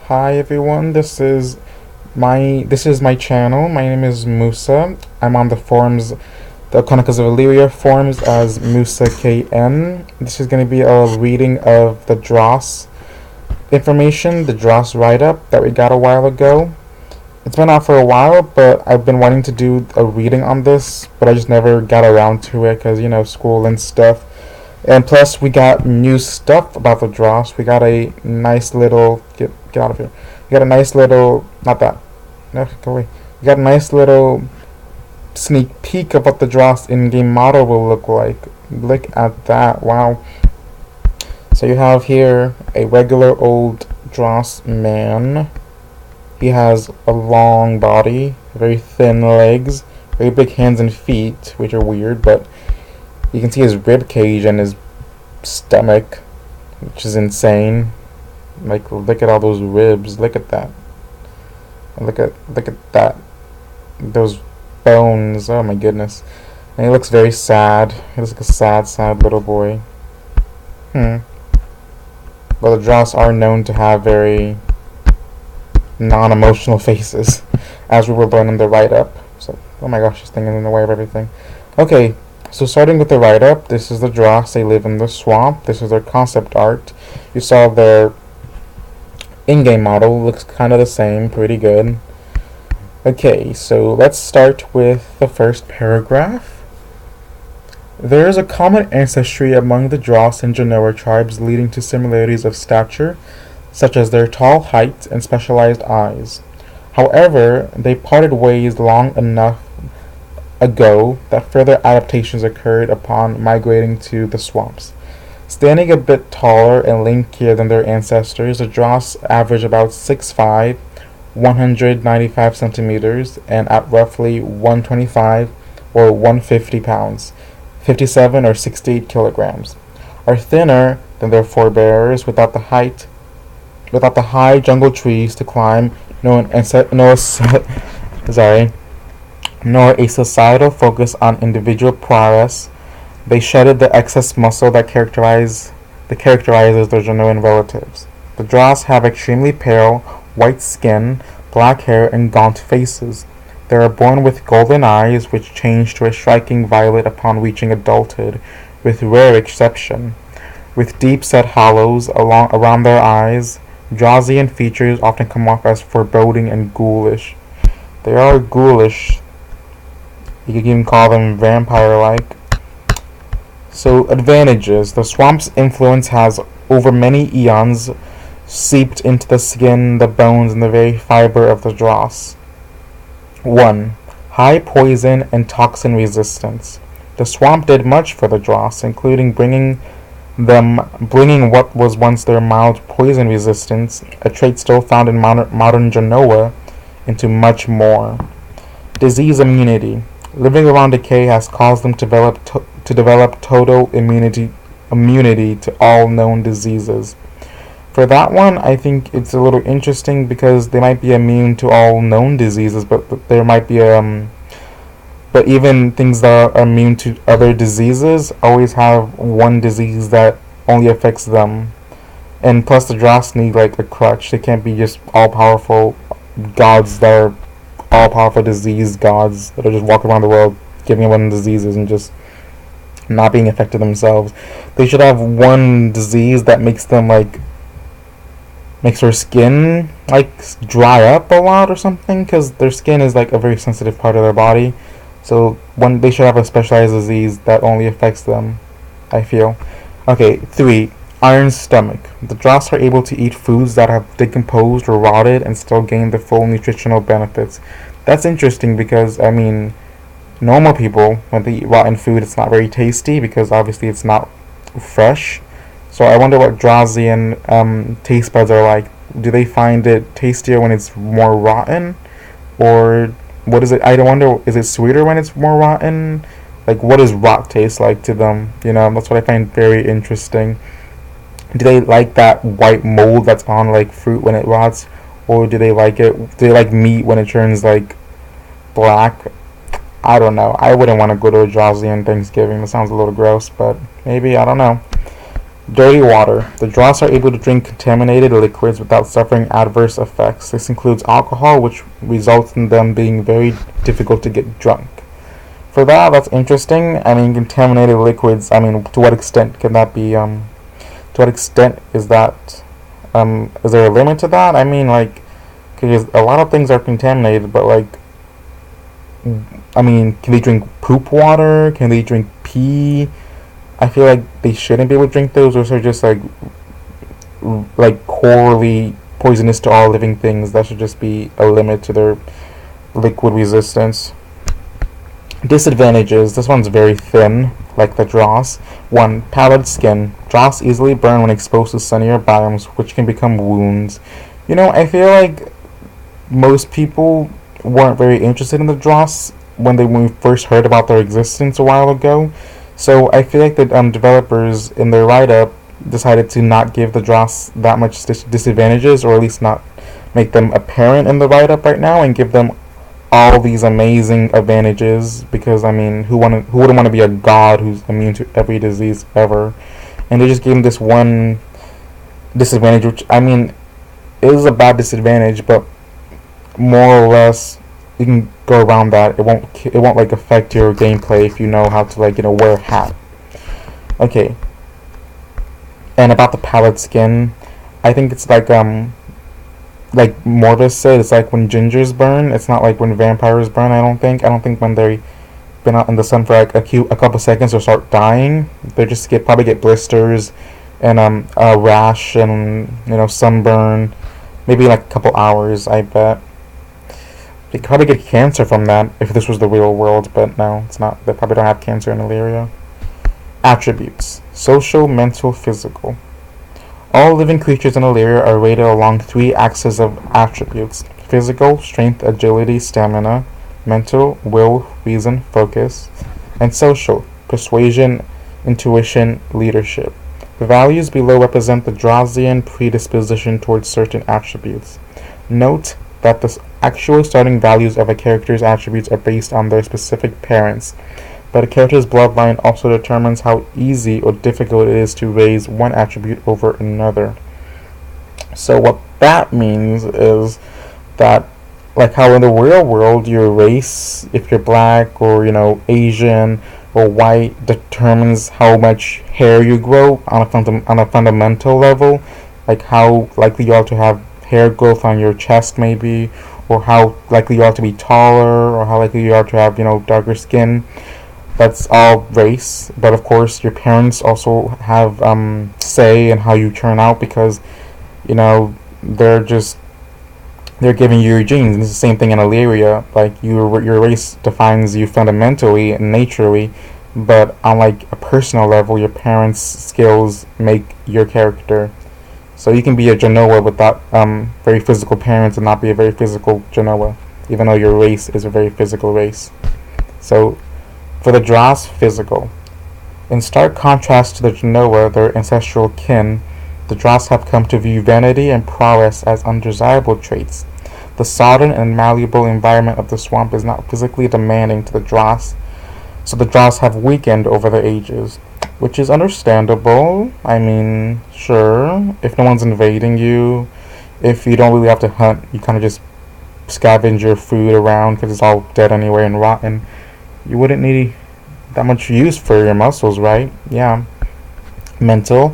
Hi everyone, this is my channel. My name is Musa. I'm on the forums, the Chronicles of Elyria forums as Musa KN. This is going to be a reading of the Dras information, the Dras write-up that we got a while ago. It's been out for a while, but I've been wanting to do a reading on this, but I just never got around to it because, school and stuff. And plus, we got new stuff about the Dras. We got a nice little get out of here. We got a nice little not that. No, go away. We got a nice little sneak peek of what the Dras in-game model will look like. Look at that! Wow. So you have here a regular old Dras man. He has a long body, very thin legs, very big hands and feet, which are weird, but you can see his rib cage and his stomach, which is insane. Like, look at all those ribs. Look at that. Look at that. Those bones. Oh my goodness. And he looks very sad. He looks like a sad little boy. But the Dras are known to have very non-emotional faces, as we were learning the write-up. So, oh my gosh, this thing is in the way of everything. Okay. So starting with the write-up, this is the Dras. They live in the swamp. This is their concept art. You saw their in-game model. Looks kind of the same. Pretty good. Okay, so let's start with the first paragraph. There is a common ancestry among the Dras and Genoa tribes leading to similarities of stature, such as their tall height and specialized eyes. However, they parted ways long enough ago that further adaptations occurred upon migrating to the swamps. Standing a bit taller and lankier than their ancestors, the Dras average about 6'5", 195 centimeters, and at roughly 125 or 150 pounds, 57 or 68 kilograms, are thinner than their forebears without the high jungle trees to climb, nor a societal focus on individual prowess. They shedded the excess muscle that characterizes their Genoan relatives. The Dras have extremely pale, white skin, black hair, and gaunt faces. They are born with golden eyes, which change to a striking violet upon reaching adulthood, with rare exception. With deep-set hollows around their eyes, Drasian features often come off as foreboding and ghoulish. They are ghoulish. You could even call them vampire-like. So, advantages. The swamp's influence has, over many eons, seeped into the skin, the bones, and the very fiber of the Dras. 1. High poison and toxin resistance. The swamp did much for the Dras, including bringing what was once their mild poison resistance, a trait still found in modern Genoa, into much more. Disease immunity. Living around decay has caused them to develop total immunity to all known diseases. For that one, I think it's a little interesting because they might be immune to all known diseases, but there might be but even things that are immune to other diseases always have one disease that only affects them. And plus, the Dras need like a crutch. They can't be just all-powerful gods that are all-powerful disease gods that are just walking around the world giving everyone diseases and just not being affected themselves. They should have one disease that makes their skin dry up a lot or something, because their skin is like a very sensitive part of their body. So they should have a specialized disease that only affects them, I feel. Okay, 3. Iron stomach. The Dras are able to eat foods that have decomposed or rotted and still gain the full nutritional benefits. That's interesting because, normal people, when they eat rotten food, it's not very tasty because obviously it's not fresh. So I wonder what Drasian taste buds are like. Do they find it tastier when it's more rotten? Or what is it? I wonder, is it sweeter when it's more rotten? Like, what does rot taste like to them? That's what I find very interesting. Do they like that white mold that's on like fruit when it rots, or do they like meat when it turns like black? I don't know. I wouldn't want to go to a Drasian Thanksgiving. That sounds a little gross, but maybe, I don't know. Dirty water. The Dras are able to drink contaminated liquids without suffering adverse effects. This includes alcohol, which results in them being very difficult to get drunk. For that, that's interesting. I mean, contaminated liquids, I mean, to what extent can that be, to what extent is that, is there a limit to that? I mean, like, because a lot of things are contaminated, but, like, I mean, can they drink poop water? Can they drink pee? I feel like they shouldn't be able to drink those, or are just, like, horribly poisonous to all living things. That should just be a limit to their liquid resistance. Disadvantages. This one's very thin, like the Dras. 1. Pallid skin. Dras easily burn when exposed to sunnier biomes, which can become wounds. You know, I feel like most people weren't very interested in the Dras when we first heard about their existence a while ago. So I feel like the developers in their write-up decided to not give the Dras that much disadvantages, or at least not make them apparent in the write-up right now, and give them all these amazing advantages, because I mean, who wouldn't want to be a god who's immune to every disease ever? And they just gave him this one disadvantage, which, I mean, it is a bad disadvantage, but more or less you can go around that. It won't like affect your gameplay if you know how to, like, wear a hat. Okay. And about the pallid skin, I think it's like Mortis said, it's like when gingers burn. It's not like when vampires burn. I don't think when they've been out in the sun for like a couple seconds or start dying, they just probably get blisters and a rash and sunburn, maybe like a couple hours. I bet they could probably get cancer from that if this was the real world, but no, it's not. They probably don't have cancer in Elyria. Attributes: social, mental, physical. All living creatures in Elyria are rated along 3 axes of attributes: physical, strength, agility, stamina; mental, will, reason, focus; and social, persuasion, intuition, leadership. The values below represent the Drasian predisposition towards certain attributes. Note that the actual starting values of a character's attributes are based on their specific parents, but a character's bloodline also determines how easy or difficult it is to raise one attribute over another. So what that means is that, like how in the real world, your race, if you're black or Asian or white, determines how much hair you grow on a fundamental level, like how likely you are to have hair growth on your chest maybe, or how likely you are to be taller, or how likely you are to have darker skin. That's all race, but of course your parents also have say in how you turn out, because they're giving you your genes. And it's the same thing in Elyria. Like your race defines you fundamentally and naturally, but on like a personal level, your parents' skills make your character. So you can be a Genoa without very physical parents and not be a very physical Genoa, even though your race is a very physical race. So for the Dras, physical. In stark contrast to the Genoa, their ancestral kin, the Dras have come to view vanity and prowess as undesirable traits. The sodden and malleable environment of the swamp is not physically demanding to the Dras, so the Dras have weakened over the ages, which is understandable. I mean, sure, if no one's invading you, if you don't really have to hunt, you kind of just scavenge your food around because it's all dead anyway and rotten. You wouldn't need that much use for your muscles, right? Yeah. Mental.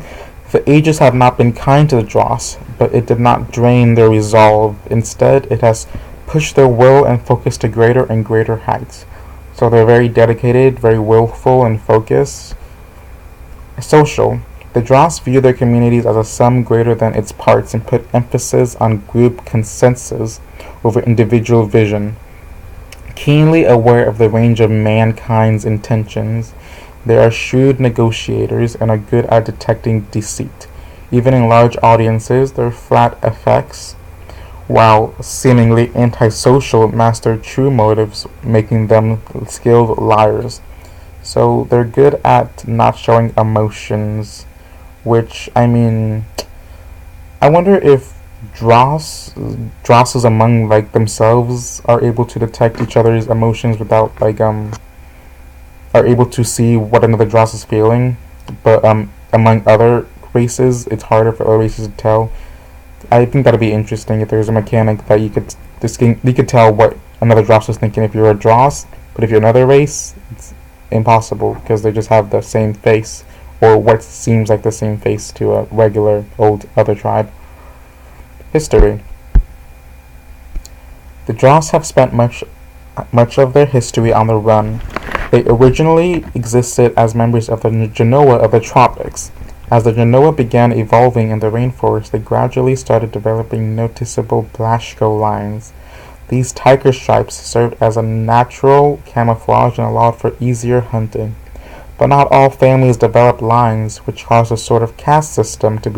The ages have not been kind to the Dras, but it did not drain their resolve. Instead, it has pushed their will and focus to greater and greater heights. So they're very dedicated, very willful, and focused. Social. The Dras view their communities as a sum greater than its parts and put emphasis on group consensus over individual vision. Keenly aware of the range of mankind's intentions, they are shrewd negotiators and are good at detecting deceit. Even in large audiences, their flat effects, while seemingly antisocial, master true motives, making them skilled liars. So they're good at not showing emotions, which, I mean, I wonder if Drasses among like themselves are able to detect each other's emotions without are able to see what another Dras is feeling, but among other races, it's harder for other races to tell. I think that'd be interesting if there's a mechanic that you could tell what another Dras is thinking if you're a Dras, but if you're another race, it's impossible because they just have the same face, or what seems like the same face to a regular old other tribe. History. The Dras have spent much of their history on the run. They originally existed as members of the Genoa of the tropics. As the Genoa began evolving in the rainforest, they gradually started developing noticeable Blasco lines. These tiger stripes served as a natural camouflage and allowed for easier hunting. But not all families developed lines, which caused a sort of caste system to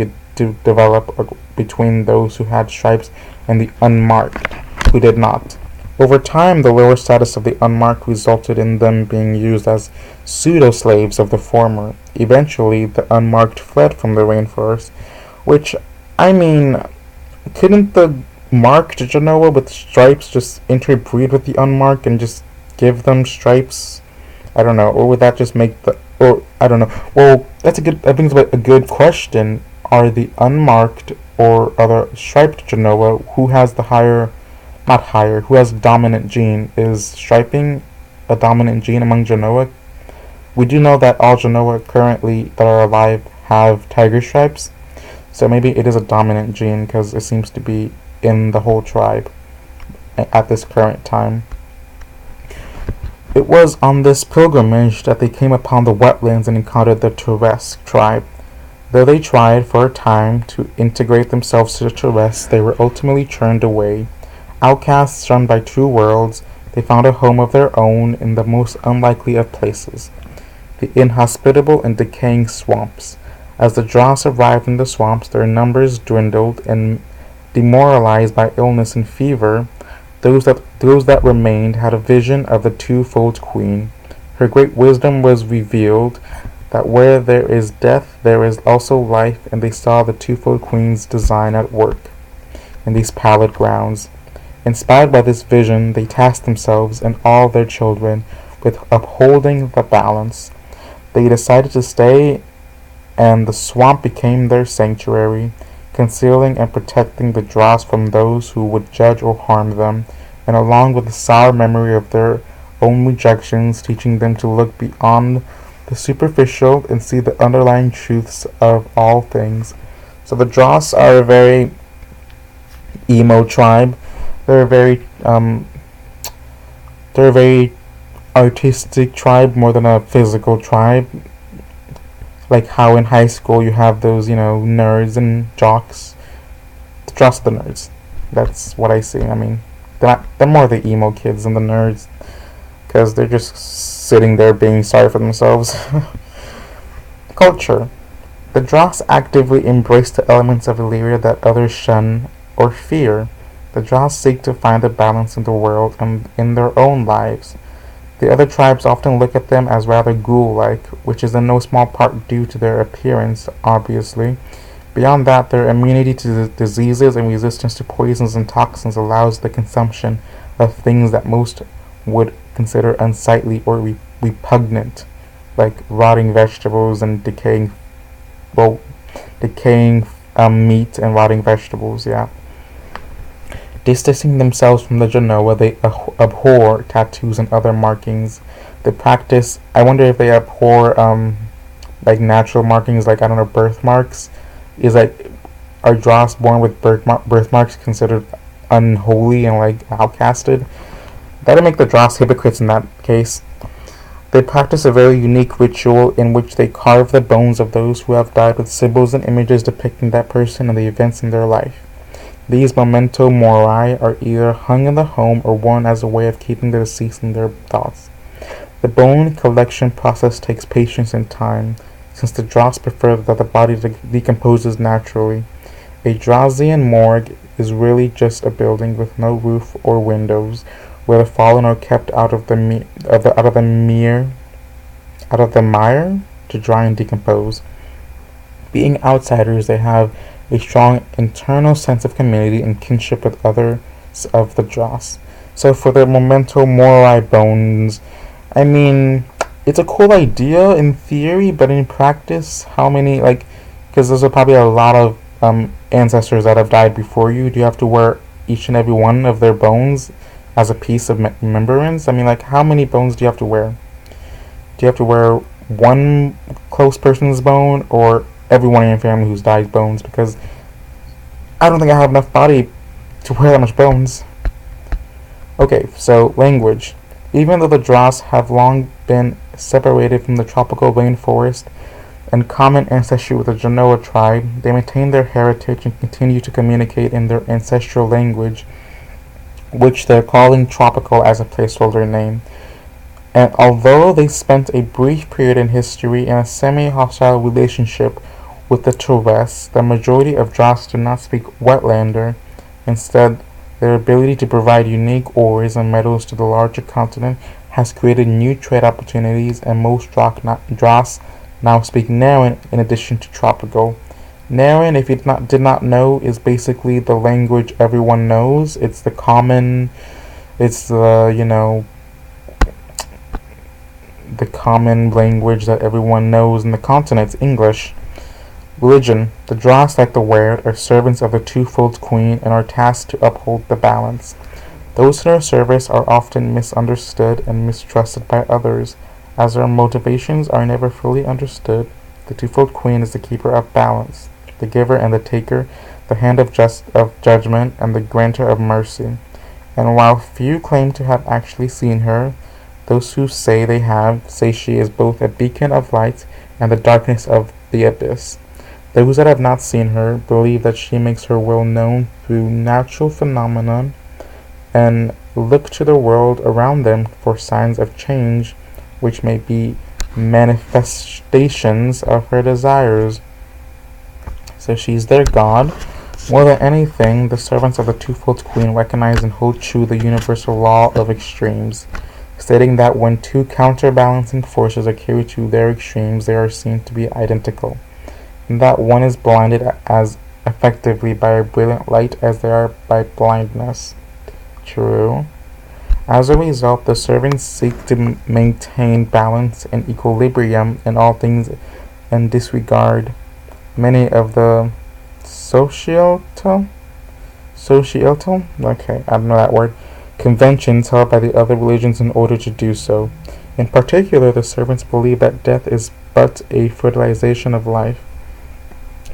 develop between those who had stripes and the unmarked, who did not. Over time, the lower status of the unmarked resulted in them being used as pseudo-slaves of the former. Eventually, the unmarked fled from the rainforest, which, I mean, couldn't the marked Genoa with stripes just interbreed with the unmarked and just give them stripes? I don't know. Or would that just make I don't know. Well, I think it's a good question. Are the unmarked or other striped Genoa, who has the who has the dominant gene? Is striping a dominant gene among Genoa? We do know that all Genoa currently that are alive have tiger stripes, so maybe it is a dominant gene because it seems to be in the whole tribe at this current time. It was on this pilgrimage that they came upon the wetlands and encountered the Dras tribe. Though they tried for a time to integrate themselves to the Dras, they were ultimately turned away. Outcasts shunned by two worlds, they found a home of their own in the most unlikely of places, the inhospitable and decaying swamps. As the Dras arrived in the swamps, their numbers dwindled, and demoralized by illness and fever, those that remained had a vision of the twofold queen. Her great wisdom was revealed, that where there is death, there is also life, and they saw the twofold queen's design at work in these pallid grounds. Inspired by this vision, they tasked themselves and all their children with upholding the balance. They decided to stay, and the swamp became their sanctuary, concealing and protecting the Dras from those who would judge or harm them, and along with the sour memory of their own rejections, teaching them to look beyond the superficial and see the underlying truths of all things. So the Dras are a very emo tribe. They're a very artistic tribe more than a physical tribe. Like how in high school you have those, nerds and jocks. Just the nerds. That's what I see. I mean, they're more the emo kids than the nerds, because they're just sitting there being sorry for themselves. Culture. The Dras actively embrace the elements of Elyria that others shun or fear. The Dras seek to find a balance in the world and in their own lives. The other tribes often look at them as rather ghoul-like, which is in no small part due to their appearance, obviously. Beyond that, their immunity to diseases and resistance to poisons and toxins allows the consumption of things that most would consider unsightly or repugnant, like rotting vegetables and decaying meat and rotting vegetables, yeah. Distancing themselves from the Genoa, they abhor tattoos and other markings. They practice, I wonder if they abhor, natural markings, birthmarks. Are Dras born with birthmarks considered unholy and, outcasted? That'd make the Dras hypocrites in that case. They practice a very unique ritual in which they carve the bones of those who have died with symbols and images depicting that person and the events in their life. These memento mori are either hung in the home or worn as a way of keeping the deceased in their thoughts. The bone collection process takes patience and time, since the Dras prefer that the body decomposes naturally. A Drasian morgue is really just a building with no roof or windows, where the fallen are kept out of the mire to dry and decompose. Being outsiders, they have a strong internal sense of community and kinship with others of the Dras. So for the memento mori bones, I mean, it's a cool idea in theory, but in practice, how many, because Because there's probably a lot of ancestors that have died before you. Do you have to wear each and every one of their bones as a piece of remembrance? I mean, like, how many bones do you have to wear? Do you have to wear one close person's bone or everyone in your family who's died bones? Because I don't think I have enough body to wear that much bones. Okay, so language. Even though the Dras have long been separated from the tropical rainforest and common ancestry with the Genoa tribe, they maintain their heritage and continue to communicate in their ancestral language, which they're calling tropical as a placeholder name. And although they spent a brief period in history in a semi-hostile relationship with the Dras, the majority of Dras do not speak Wetlander. Instead, their ability to provide unique ores and metals to the larger continent has created new trade opportunities, and most Dras now speak Naren in addition to Tropical. Naren, if you did not know, is basically the language everyone knows. It's the common, it's the common language that everyone knows in the continent. It's English. Religion. The Dras, like the Weird, are servants of the twofold queen and are tasked to uphold the balance. Those in her service are often misunderstood and mistrusted by others, as their motivations are never fully understood. The twofold queen is the keeper of balance, the giver and the taker, the hand of judgment, and the granter of mercy. And while few claim to have actually seen her, those who say they have say she is both a beacon of light and the darkness of the abyss. Those that have not seen her believe that she makes her will known through natural phenomenon and look to the world around them for signs of change, which may be manifestations of her desires. So she's their god. More than anything, the servants of the twofold queen recognize and hold true the universal law of extremes, stating that when two counterbalancing forces are carried to their extremes, they are seen to be identical, and that one is blinded as effectively by a brilliant light as they are by blindness. True. As a result, the servants seek to maintain balance and equilibrium in all things and disregard many of the societal, okay, I don't know that word, conventions held by the other religions in order to do so. In particular, the servants believe that death is but a fertilization of life,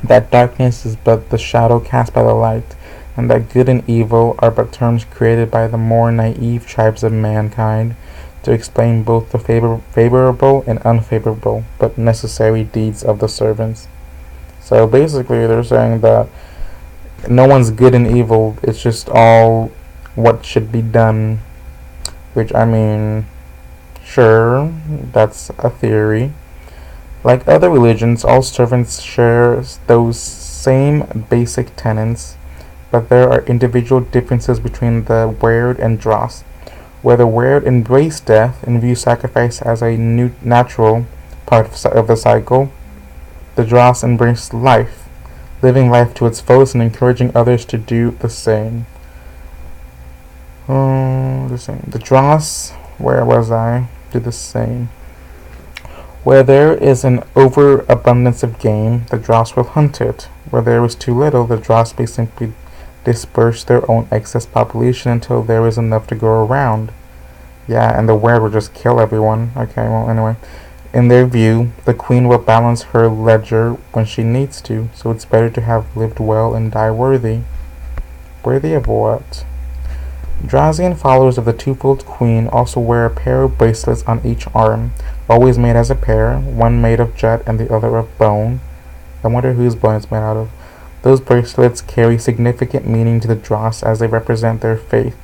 that darkness is but the shadow cast by the light, and that good and evil are but terms created by the more naive tribes of mankind to explain both the favorable and unfavorable but necessary deeds of the servants. So basically they're saying that no one's good and evil, it's just all what should be done, which, I mean, sure, that's a theory. Like other religions, all servants share those same basic tenets, but there are individual differences between the Weird and Dras. Where the Weird embrace death and view sacrifice as a natural part of the cycle, the Dras embrace life, living life to its fullest and encouraging others to do the same. The Dras, where was I? Do the same. Where there is an overabundance of game, the Dras will hunt it. Where there is too little, the Dras may simply disperse their own excess population until there is enough to go around. Yeah, and the Weird will just kill everyone. Okay, well, anyway. In their view, the queen will balance her ledger when she needs to, so it's better to have lived well and die worthy. Worthy of what? Drazian followers of the twofold queen also wear a pair of bracelets on each arm, always made as a pair, one made of jet and the other of bone. I wonder whose bone it's made out of. Those bracelets carry significant meaning to the Dras as they represent their faith,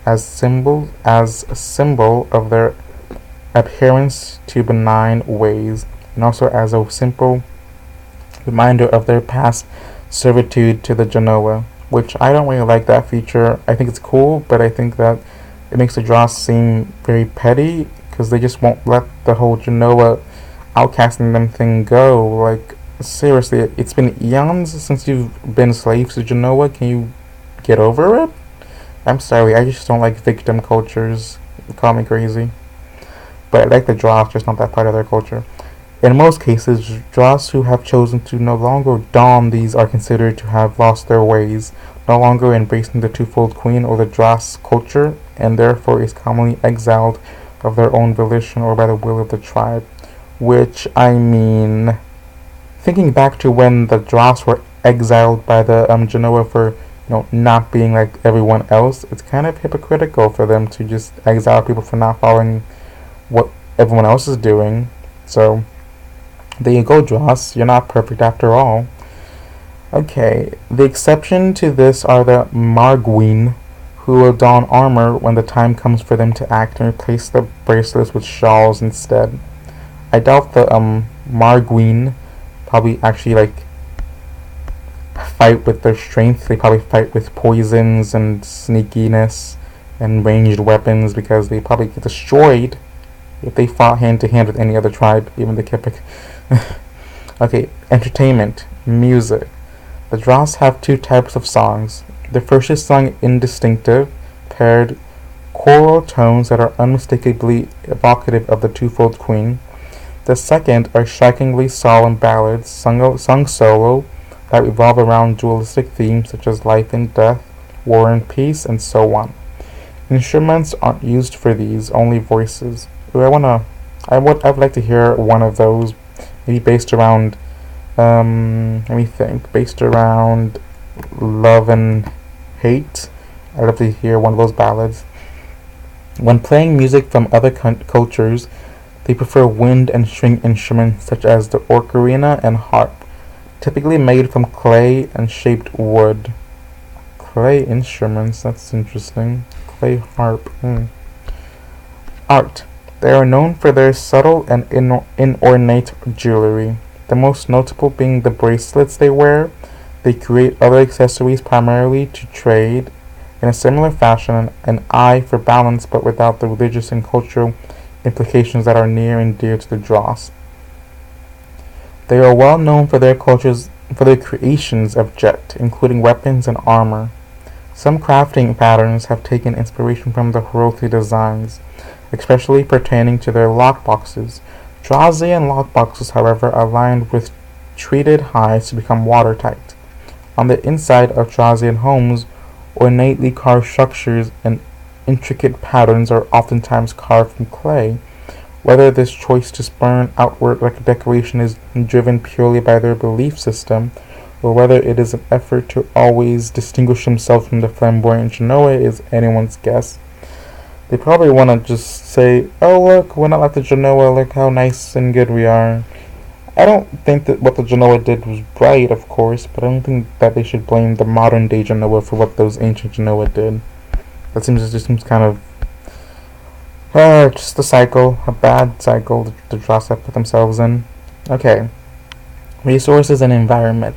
as a symbol of their adherence to benign ways, and also as a simple reminder of their past servitude to the Genoa, which I don't really like that feature. I think it's cool, but I think that it makes the Dras seem very petty, because they just won't let the whole Genoa outcasting them thing go. Like, seriously, it's been eons since you've been slaves to Genoa. Can you get over it? I'm sorry, I just don't like victim cultures. Call me crazy. But I like the Dras, just not that part of their culture. In most cases, Dras who have chosen to no longer don these are considered to have lost their ways, no longer embracing the twofold queen or the Dras culture, and therefore is commonly exiled of their own volition or by the will of the tribe. Which, I mean, thinking back to when the Dras were exiled by the Genoa for not being like everyone else, it's kind of hypocritical for them to just exile people for not following what everyone else is doing. So there you go, Dras. You're not perfect after all. Okay, the exception to this are the Margwyn, who will don armor when the time comes for them to act and replace the bracelets with shawls instead. I doubt the Margwyn probably actually like fight with their strength. They probably fight with poisons and sneakiness and ranged weapons because they probably get destroyed if they fought hand to hand with any other tribe, even the Kipik. Okay, entertainment, music. The Dras have two types of songs. The first is sung in distinctive, paired choral tones that are unmistakably evocative of the twofold queen. The second are strikingly solemn ballads sung solo that revolve around dualistic themes such as life and death, war and peace, and so on. Instruments aren't used for these, only voices. I would like to hear one of those, maybe based around based around love and hate. I'd love to hear one of those ballads. When playing music from other cultures, they prefer wind and string instruments such as the ocarina and harp, typically made from clay and shaped wood. Clay instruments, that's interesting. Clay harp. Art. They are known for their subtle and inornate jewelry, the most notable being the bracelets they wear. They create other accessories primarily to trade. In a similar fashion, an eye for balance but without the religious and cultural implications that are near and dear to the Dras. They are well known for their creations of jet, including weapons and armor. Some crafting patterns have taken inspiration from the Hrothi designs, especially pertaining to their lockboxes. Drazian lockboxes, however, are lined with treated hides to become watertight. On the inside of Drazian homes, ornately carved structures and intricate patterns are oftentimes carved from clay. Whether this choice to spurn outward like decoration is driven purely by their belief system, or whether it is an effort to always distinguish themselves from the flamboyant Genoa is anyone's guess. They probably want to just say, oh look, we're not like the Genoa, look how nice and good we are. I don't think that what the Genoa did was right, of course, but I don't think that they should blame the modern day Genoa for what those ancient Genoa did. That just seems kind of just a cycle, a bad cycle the Dras have put themselves in. Okay. Resources and environment.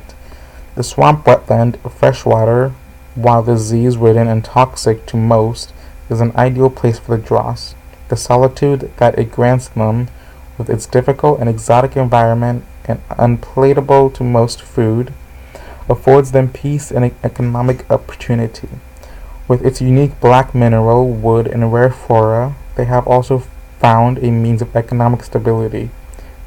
The swamp wetland, freshwater, while disease-ridden and toxic to most, is an ideal place for the Dras. The solitude that it grants them, with its difficult and exotic environment and unpalatable to most food, affords them peace and economic opportunity. With its unique black mineral, wood, and rare flora, they have also found a means of economic stability.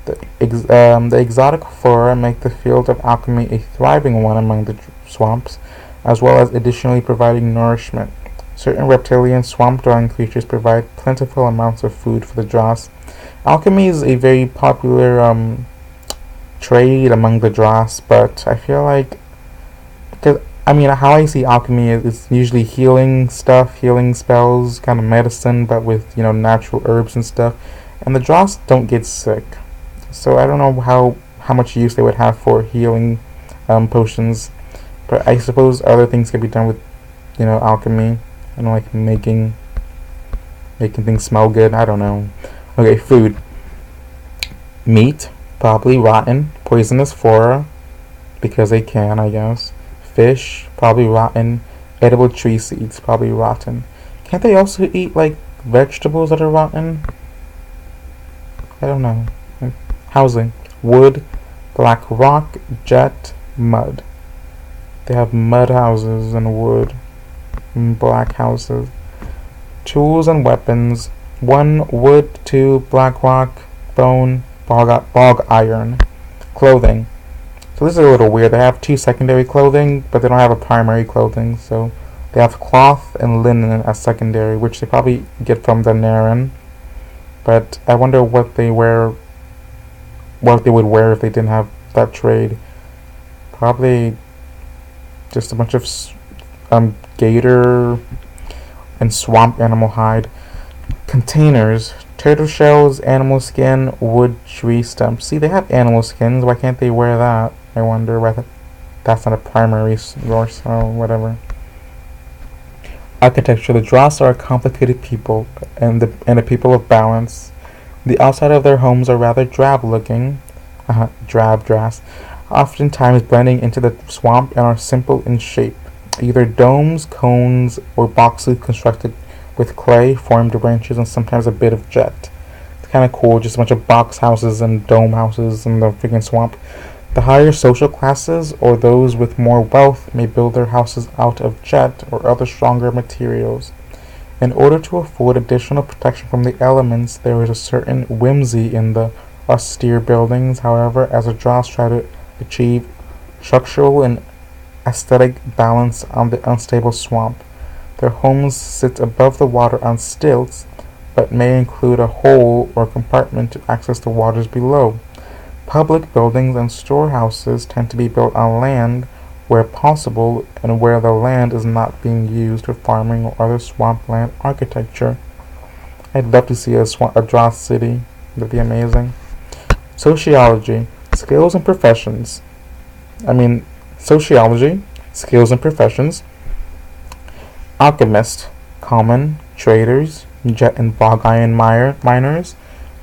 The exotic flora make the field of alchemy a thriving one among the swamps, as well as additionally providing nourishment. Certain reptilian swamp-dwelling creatures provide plentiful amounts of food for the Dras. Alchemy is a very popular trade among the Dras, but I feel like, how I see alchemy is it's usually healing stuff, healing spells, kind of medicine, but with natural herbs and stuff. And the Dras don't get sick, so I don't know how much use they would have for healing potions. But I suppose other things can be done with alchemy. Like making things smell good. I don't know. Okay, food. Meat, probably rotten, poisonous flora, because they can, I guess. Fish, probably rotten. Edible tree seeds, probably rotten. Can't they also eat, like, vegetables that are rotten? I don't know. Housing. Wood, black rock, jet, mud. They have mud houses and wood. Black houses. Tools and weapons. 1 wood, 2 black rock, bone, bog iron. Clothing. So this is a little weird. They have two secondary clothing, but they don't have a primary clothing. So they have cloth and linen as secondary, which they probably get from the Naren. But I wonder what they would wear if they didn't have that trade. Probably just a bunch of gator and swamp animal hide. Containers. Turtle shells, animal skin, wood, tree stumps. See, they have animal skins. Why can't they wear that? I wonder whether that's not a primary source or whatever. Architecture. The Dras are a complicated people and a people of balance. The outside of their homes are rather drab looking. Drab Dras. Oftentimes blending into the swamp and are simple in shape. Either domes, cones, or boxes constructed with clay, formed branches, and sometimes a bit of jet. It's kind of cool, just a bunch of box houses and dome houses in the freaking swamp. The higher social classes, or those with more wealth, may build their houses out of jet or other stronger materials. In order to afford additional protection from the elements, there is a certain whimsy in the austere buildings. However, as the Dras try to achieve structural and aesthetic balance on the unstable swamp, their homes sit above the water on stilts, but may include a hole or compartment to access the waters below. Public buildings and storehouses tend to be built on land where possible and where the land is not being used for farming or other swampland architecture. I'd love to see a Dras city. That'd be amazing. Sociology, skills and professions. Sociology, skills and professions. Alchemist, common, traders, jet and bog iron miners,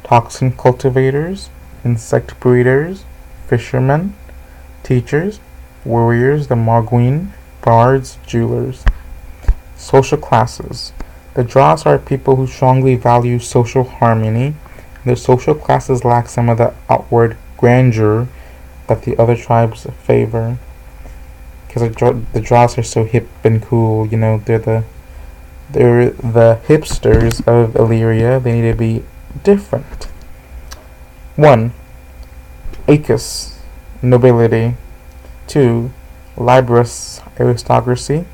toxin cultivators, insect breeders, fishermen, teachers, warriors, the Marguin, bards, jewelers. Social classes. The Dras are people who strongly value social harmony. Their social classes lack some of the outward grandeur that the other tribes favor. Because the Dras are so hip and cool, they're the hipsters of Elyria. They need to be different. 1. Acus, nobility. 2. Libris, aristocracy.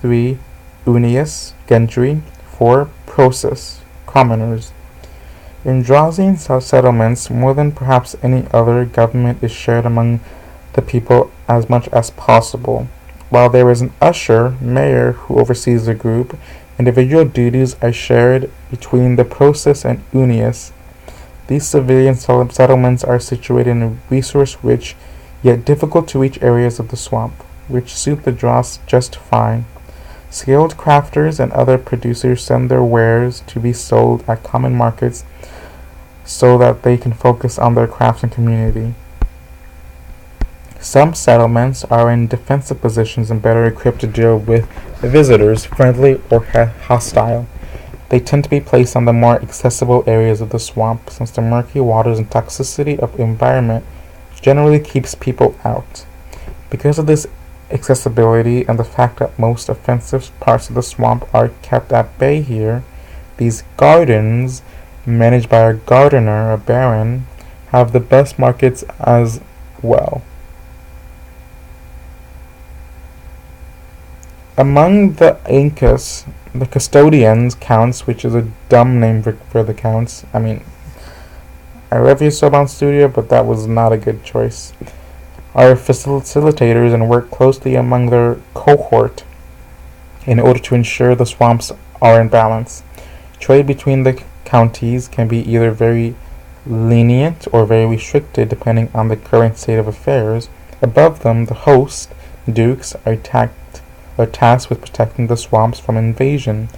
3. Unius, gentry. 4. Prosus, commoners. In Drazian settlements, more than perhaps any other, government is shared among the people as much as possible. While there is an usher, mayor, who oversees the group, individual duties are shared between the Prosus and Unius. These civilian settlements are situated in resource-rich, yet difficult-to-reach areas of the swamp, which suit the Dras just fine. Skilled crafters and other producers send their wares to be sold at common markets so that they can focus on their craft and community. Some settlements are in defensive positions and better equipped to deal with visitors, friendly or hostile. They tend to be placed on the more accessible areas of the swamp, since the murky waters and toxicity of the environment generally keeps people out. Because of this accessibility and the fact that most offensive parts of the swamp are kept at bay here, these gardens, managed by a gardener, a baron, have the best markets as well. Among the Incas, the custodians, counts, which is a dumb name for the counts. I love you, Soban Studio, but that was not a good choice. Are facilitators and work closely among their cohort in order to ensure the swamps are in balance. Trade between the counties can be either very lenient or very restricted depending on the current state of affairs. Above them, the host, dukes, are tasked with protecting the swamps from invasion,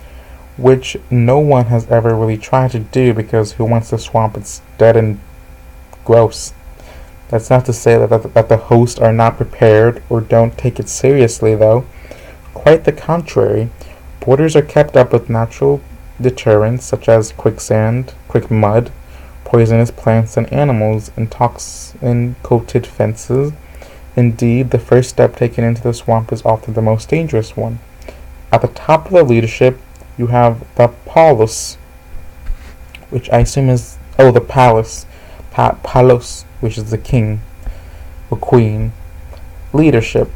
which no one has ever really tried to do because who wants the swamp? It's dead and gross. That's not to say that the hosts are not prepared or don't take it seriously, though. Quite the contrary. Borders are kept up with natural deterrents such as quicksand, quick mud, poisonous plants and animals, and toxin-coated fences. Indeed, the first step taken into the swamp is often the most dangerous one. At the top of the leadership, you have the Paulus, which I assume is the palace. Palos, which is the king or queen. Leadership.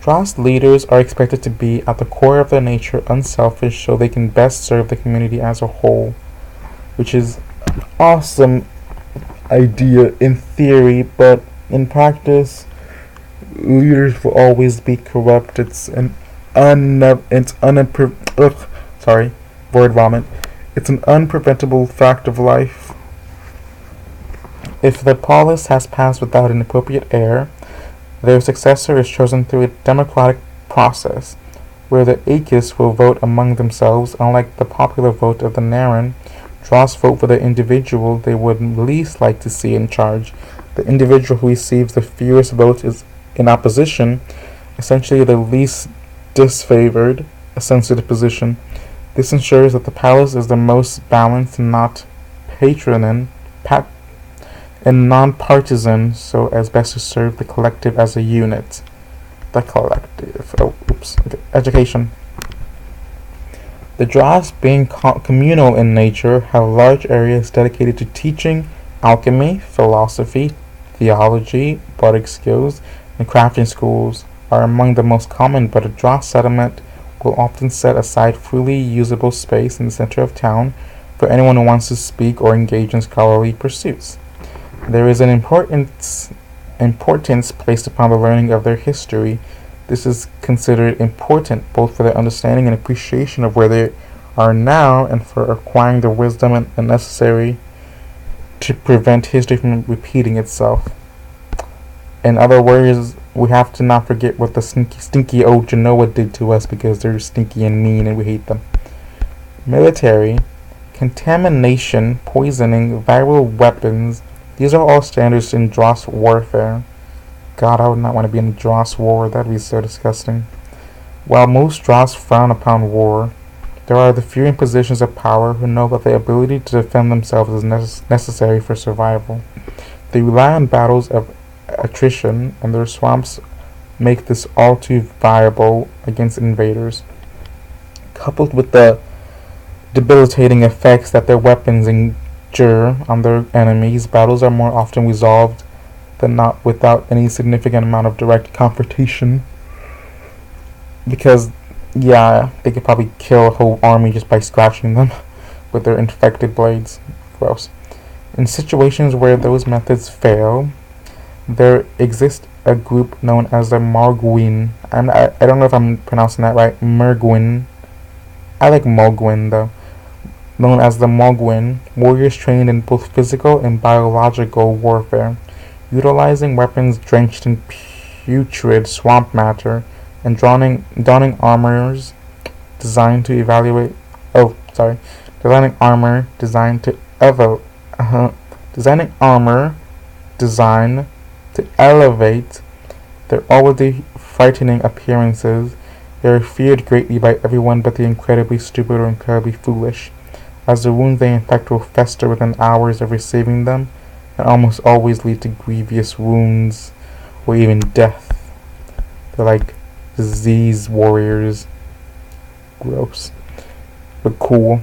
Dras leaders are expected to be at the core of their nature unselfish so they can best serve the community as a whole, which is an awesome idea in theory, but in practice, leaders will always be corrupt. It's an word vomit. It's an unpreventable fact of life. If the polis has passed without an appropriate heir, their successor is chosen through a democratic process, where the Aegis will vote among themselves. Unlike the popular vote of the Naren, Dras vote for the individual they would least like to see in charge. The individual who receives the fewest votes is in opposition, essentially the least disfavored, a sensitive position. This ensures that the palace is the most balanced and not and non-partisan, so as best to serve the collective as a unit. The collective. Okay. Education. The Dras, being communal in nature, have large areas dedicated to teaching alchemy, philosophy, theology, bardic skills, and crafting schools are among the most common, but a Dras settlement will often set aside fully usable space in the center of town for anyone who wants to speak or engage in scholarly pursuits. There is an importance placed upon the learning of their history. This is considered important both for their understanding and appreciation of where they are now and for acquiring the wisdom and necessary to prevent history from repeating itself. In other words, we have to not forget what the stinky old Genoa did to us because they're stinky and mean and we hate them. Military, contamination, poisoning, viral weapons, these are all standards in Dras warfare. God, I would not want to be in a Dras war. That would be so disgusting. While most Dras frown upon war, there are the few in positions of power who know that the ability to defend themselves is necessary for survival. They rely on battles of attrition, and their swamps make this all too viable against invaders. Coupled with the debilitating effects that their weapons endure on their enemies, battles are more often resolved than not without any significant amount of direct confrontation. Because, yeah, they could probably kill a whole army just by scratching them with their infected blades. Gross. In situations where those methods fail, there exists a group known as the Margwin. I don't know if I'm pronouncing that right. Mergwin. I like Mogwin though. Known as the Mogwin, warriors trained in both physical and biological warfare, utilizing weapons drenched in putrid swamp matter and donning armors designed to designing armor designed to elevate their already frightening appearances. They are feared greatly by everyone but the incredibly stupid or incredibly foolish, as the wounds they infect will fester within hours of receiving them, and almost always lead to grievous wounds or even death. They're like disease warriors. Gross. But cool.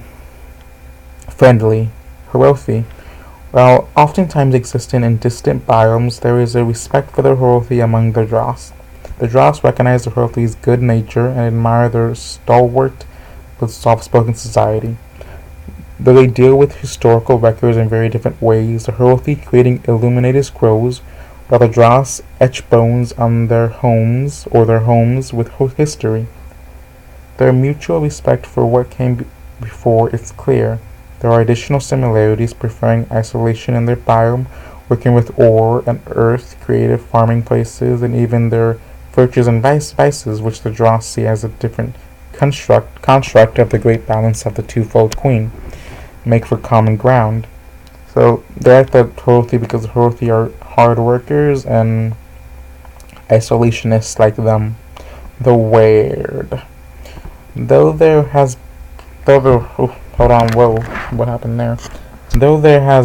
Friendly. Healthy. While oftentimes existing in distant biomes, there is a respect for the healthy among the Dras. The Dras recognize the healthy's good nature and admire their stalwart but soft-spoken society. Though they deal with historical records in very different ways, the healthy creating illuminated scrolls, while the Dras etch bones on their homes with history. Their mutual respect for what came before is clear. There are additional similarities, preferring isolation in their biome, working with ore and earth, creative farming places, and even their virtues and vices, which the Dras see as a different construct of the great balance of the twofold queen, make for common ground. So they're at the Healthy because the Healthy are hard workers and isolationists like them. The Weird. Though there has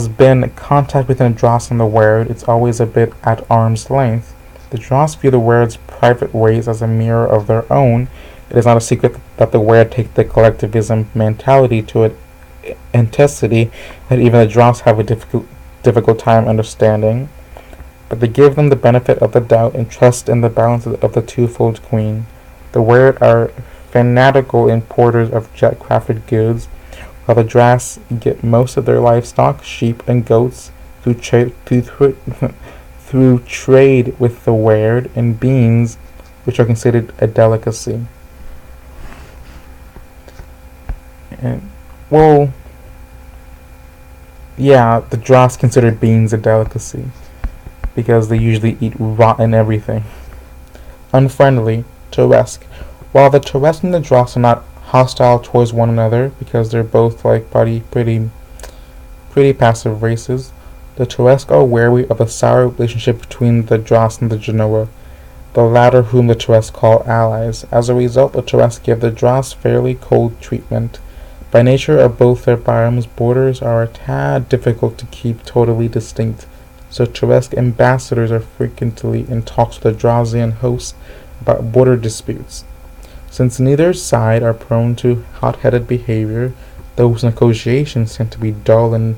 been contact between the Dras and the Weird, it's always a bit at arm's length. The Dras view the Weird's private ways as a mirror of their own. It is not a secret that the Weird take the collectivism mentality to an intensity that even the Dras have difficult time understanding, but they give them the benefit of the doubt and trust in the balance of the twofold queen. The Weird are fanatical importers of jet-crafted goods, while the Dras get most of their livestock, sheep and goats, through trade with the Weird, and beans, which are considered a delicacy. And, well, yeah, the Dras consider beans a delicacy because they usually eat rotten everything. Unfriendly, Turesk. While the Turesk and the Dras are not hostile towards one another because they're both like pretty passive races, the Turesk are wary of a sour relationship between the Dras and the Genoa, the latter whom the Turesk call allies. As a result, the Turesk give the Dras fairly cold treatment. By nature of both their biomes, borders are a tad difficult to keep totally distinct, so Turesk ambassadors are frequently in talks with the Drasian hosts about border disputes. Since neither side are prone to hot-headed behavior, those negotiations tend to be dull and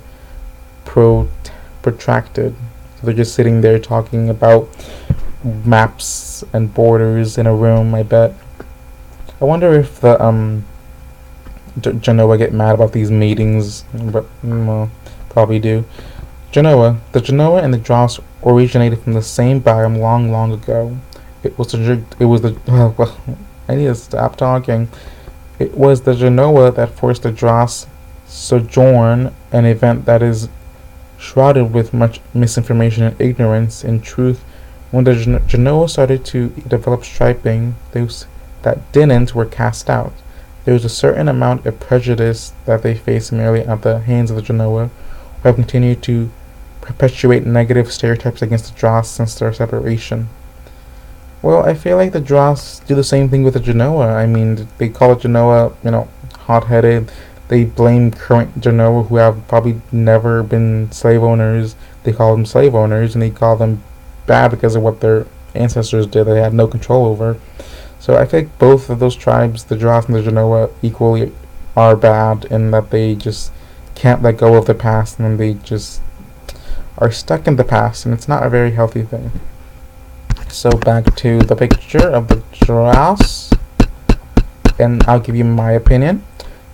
protracted. So they're just sitting there talking about maps and borders in a room, I bet. I wonder if the Genoa get mad about these meetings, but well, probably do. The Genoa and the Dras originated from the same biome long ago. I need to stop talking. It was the Genoa that forced the Dras sojourn, an event that is shrouded with much misinformation and ignorance. In truth, when the Genoa started to develop striping, those that didn't were cast out. There was a certain amount of prejudice that they faced merely at the hands of the Genoa, who have continued to perpetuate negative stereotypes against the Dras since their separation. Well, I feel like the Dras do the same thing with the Genoa. I mean, they call the Genoa, hot-headed. They blame current Genoa, who have probably never been slave owners. They call them slave owners, and they call them bad because of what their ancestors did. They had no control over. So I think both of those tribes, the Dras and the Genoa, equally are bad in that they just can't let go of the past, and they just are stuck in the past, and it's not a very healthy thing. So back to the picture of the Dras, and I'll give you my opinion.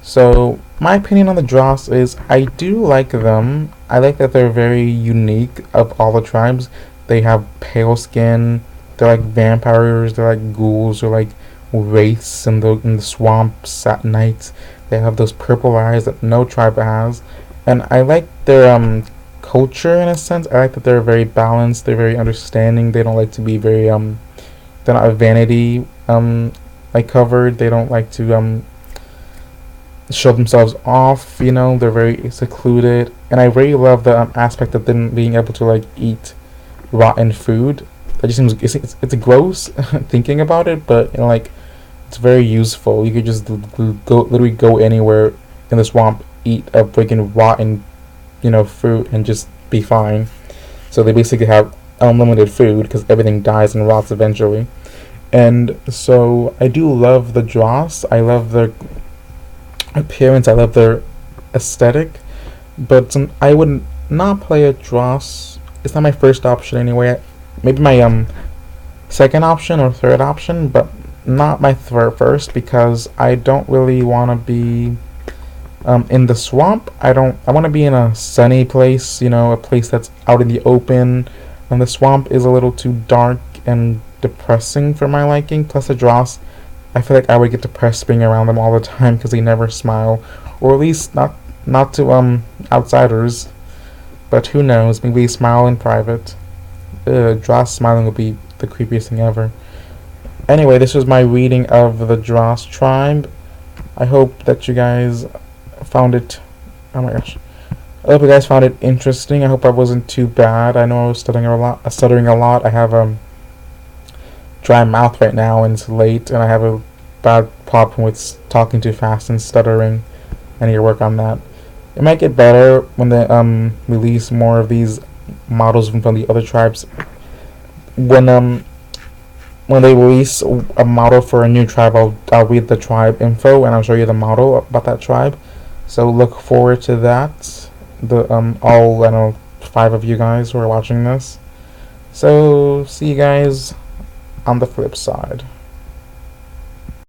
So my opinion on the Dras is I do like them. I like that they're very unique of all the tribes. They have pale skin. They're like vampires. They're like ghouls. They're like wraiths in the swamps at night. They have those purple eyes that no tribe has, and I like their culture in a sense. I like that they're very balanced. They're very understanding. They don't like to be very They're not vanity like covered. They don't like to show themselves off. They're very secluded, and I really love the aspect of them being able to like eat rotten food. That just seems it's gross thinking about it, but it's very useful. You could just literally go anywhere in the swamp, eat a freaking rotten fruit, and just be fine. So they basically have unlimited food because everything dies and rots eventually. And so I do love the Dras. I love their appearance. I love their aesthetic. But I would not play a Dras. It's not my first option anyway. Maybe my second option or third option, but not my first, because I don't really want to be in the swamp. I want to be in a sunny place, a place that's out in the open, and the swamp is a little too dark and depressing for my liking. Plus the Dras, I feel like I would get depressed being around them all the time because they never smile, or at least not to outsiders. But who knows, maybe they smile in private. Dras smiling would be the creepiest thing ever. Anyway, this was my reading of the Dras tribe. I hope that you guys found it. Oh my gosh! I hope you guys found it interesting. I hope I wasn't too bad. I know I was stuttering a lot. I have dry mouth right now, and it's late, and I have a bad problem with talking too fast and stuttering. I need to work on that. It might get better when they release more of these models from the other tribes. When they release a model for a new tribe, I'll read the tribe info and I'll show you the model about that tribe. So look forward to that. The all 5 of you guys who are watching this. So, see you guys on the flip side.